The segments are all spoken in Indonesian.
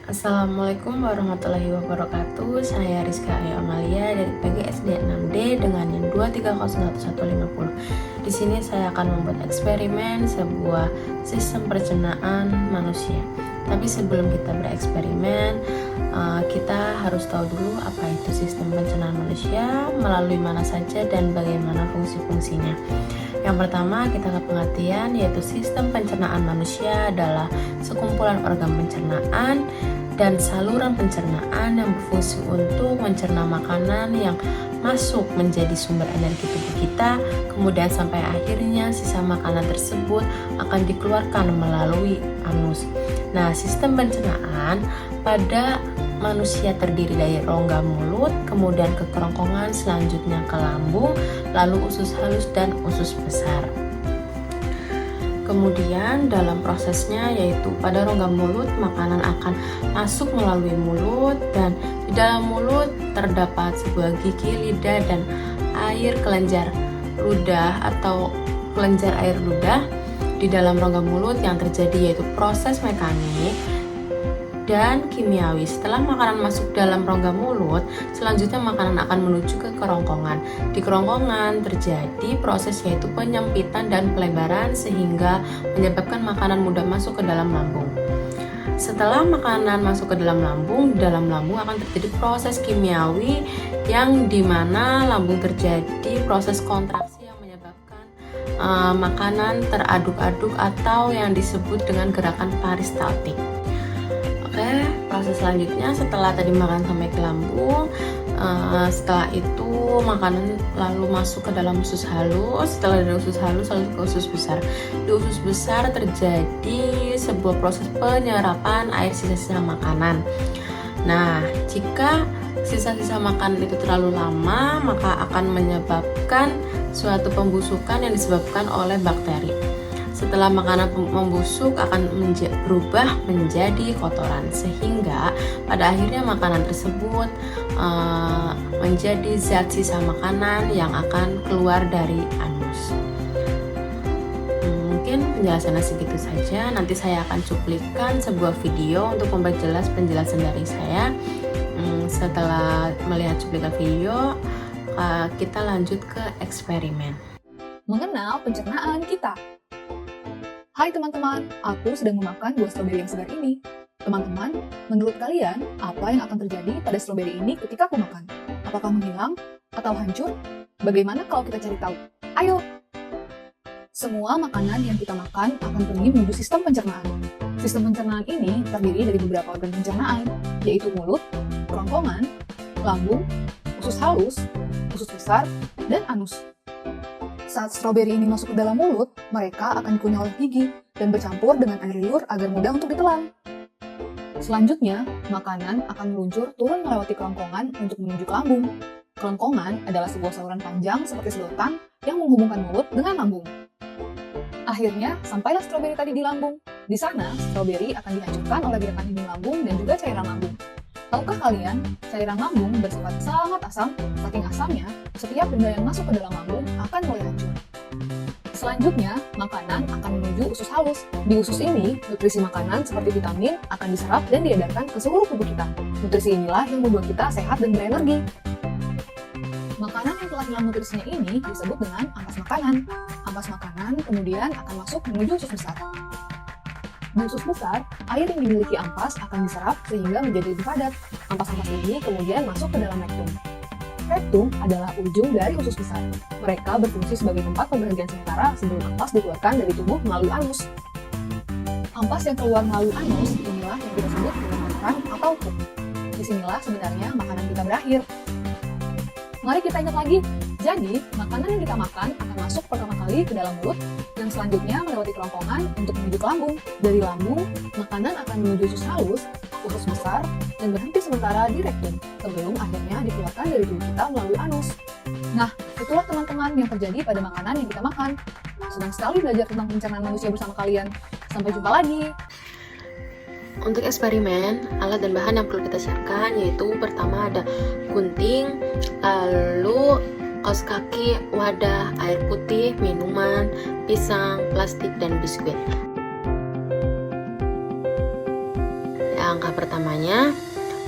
Assalamualaikum warahmatullahi wabarakatuh. Saya Rizka Ayu Amalia dari PGSD 6D dengan NIM 2301150. Di sini saya akan membuat eksperimen sebuah sistem pencernaan manusia. Tapi sebelum kita bereksperimen, kita harus tahu dulu apa itu sistem pencernaan manusia, melalui mana saja dan bagaimana fungsi-fungsinya. Yang pertama, kita ke pengertian, yaitu sistem pencernaan manusia adalah sekumpulan organ pencernaan dan saluran pencernaan yang berfungsi untuk mencerna makanan yang masuk menjadi sumber energi tubuh kita, kemudian sampai akhirnya sisa makanan tersebut akan dikeluarkan melalui anus. Nah, sistem pencernaan pada manusia terdiri dari rongga mulut, kemudian ke kerongkongan, selanjutnya ke lambung, lalu usus halus dan usus besar. Kemudian dalam prosesnya yaitu pada rongga mulut makanan akan masuk melalui mulut, dan di dalam mulut terdapat sebuah gigi, lidah, dan air kelenjar ludah atau kelenjar air ludah di dalam rongga mulut yang terjadi yaitu proses mekanik dan kimiawi. Setelah makanan masuk dalam rongga mulut, selanjutnya makanan akan menuju ke kerongkongan. Di kerongkongan terjadi proses yaitu penyempitan dan pelebaran sehingga menyebabkan makanan mudah masuk ke dalam lambung. Setelah makanan masuk ke dalam lambung, di dalam lambung akan terjadi proses kimiawi yang dimana lambung terjadi proses kontraksi yang menyebabkan makanan teraduk-aduk atau yang disebut dengan gerakan peristaltik. Oke, proses selanjutnya setelah tadi makan sampai ke lambung, setelah itu makanan lalu masuk ke dalam usus halus. Setelah dari usus halus lalu ke usus besar. Di usus besar terjadi sebuah proses penyerapan air sisa-sisa makanan. Nah, jika sisa-sisa makanan itu terlalu lama, maka akan menyebabkan suatu pembusukan yang disebabkan oleh bakteri. Setelah makanan membusuk akan berubah menjadi kotoran, sehingga pada akhirnya makanan tersebut menjadi zat sisa makanan yang akan keluar dari anus. Mungkin penjelasannya segitu saja. Nanti saya akan cuplikan sebuah video untuk memperjelas penjelasan dari saya. Setelah melihat cuplikan video, kita lanjut ke eksperimen. Mengenal pencernaan kita. Hai teman-teman, aku sedang memakan buah stroberi yang segar ini. Teman-teman, menurut kalian, apa yang akan terjadi pada stroberi ini ketika aku makan? Apakah menghilang atau hancur? Bagaimana kalau kita cari tahu? Ayo! Semua makanan yang kita makan akan pergi menuju sistem pencernaan. Sistem pencernaan ini terdiri dari beberapa organ pencernaan, yaitu mulut, kerongkongan, lambung, usus halus, usus besar, dan anus. Saat stroberi ini masuk ke dalam mulut, mereka akan dikunyah oleh gigi dan bercampur dengan air liur agar mudah untuk ditelan. Selanjutnya, makanan akan meluncur turun melewati kerongkongan untuk menuju ke lambung. Kerongkongan adalah sebuah saluran panjang seperti sedotan yang menghubungkan mulut dengan lambung. Akhirnya, sampailah stroberi tadi di lambung. Di sana, stroberi akan dihancurkan oleh gerakan dinding lambung dan juga cairan lambung. Tahukah kalian, cairan lambung bersifat sangat asam, saking asamnya, setiap benda yang masuk ke dalam lambung akan mulai hancur. Selanjutnya, makanan akan menuju usus halus. Di usus ini, nutrisi makanan seperti vitamin akan diserap dan diedarkan ke seluruh tubuh kita. Nutrisi inilah yang membuat kita sehat dan berenergi. Makanan yang telah hilang nutrisinya ini disebut dengan ampas makanan. Ampas makanan kemudian akan masuk menuju usus besar. Di usus besar, air yang dimiliki ampas akan diserap sehingga menjadi lebih padat. Ampas-ampas ini kemudian masuk ke dalam rektum. Rektum adalah ujung dari usus besar. Mereka berfungsi sebagai tempat pemberhentian sementara sebelum ampas dikeluarkan dari tubuh melalui anus. Ampas yang keluar melalui anus inilah yang kita sebut dengan makan atau pup. Disinilah sebenarnya makanan kita berakhir. Mari kita ingat lagi. Jadi, makanan yang kita makan akan masuk pertama kali ke dalam mulut dan selanjutnya melewati kerongkongan untuk menuju ke lambung. Dari lambung, makanan akan menuju usus halus, usus besar, dan berhenti sementara di rektum sebelum akhirnya dikeluarkan dari tubuh kita melalui anus. Nah, itulah teman-teman yang terjadi pada makanan yang kita makan. Senang sekali belajar tentang pencernaan manusia bersama kalian. Sampai jumpa lagi! Untuk eksperimen, alat dan bahan yang perlu kita siapkan yaitu pertama ada gunting, lalu kaos kaki, wadah, air putih, minuman, pisang, plastik, dan biskuit. Langkah pertama pertamanya,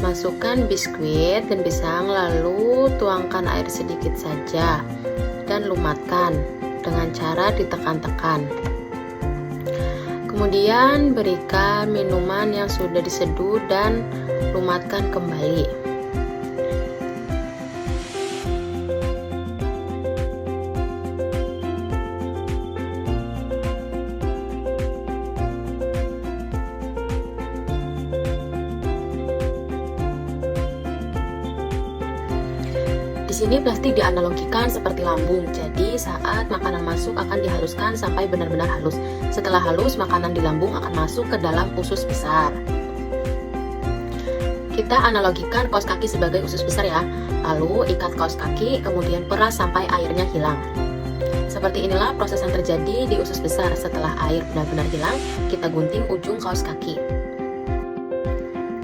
masukkan biskuit dan pisang lalu tuangkan air sedikit saja dan lumatkan dengan cara ditekan-tekan. Kemudian berikan minuman yang sudah diseduh dan lumatkan kembali. Di sini plastik dianalogikan seperti lambung, jadi saat makanan masuk akan dihaluskan sampai benar-benar halus. Setelah halus, makanan di lambung akan masuk ke dalam usus besar. Kita analogikan kaos kaki sebagai usus besar ya, lalu ikat kaos kaki, kemudian peras sampai airnya hilang. Seperti inilah proses yang terjadi di usus besar. Setelah air benar-benar hilang, kita gunting ujung kaos kaki.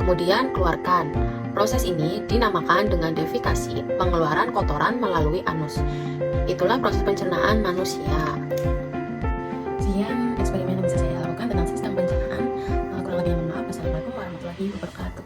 Kemudian keluarkan. Proses ini dinamakan dengan defikasi, pengeluaran kotoran melalui anus. Itulah proses pencernaan manusia. Sekian eksperimen yang bisa saya lakukan tentang sistem pencernaan. Kurang lebihnya mohon maaf. Wassalamualaikum warahmatullahi wabarakatuh.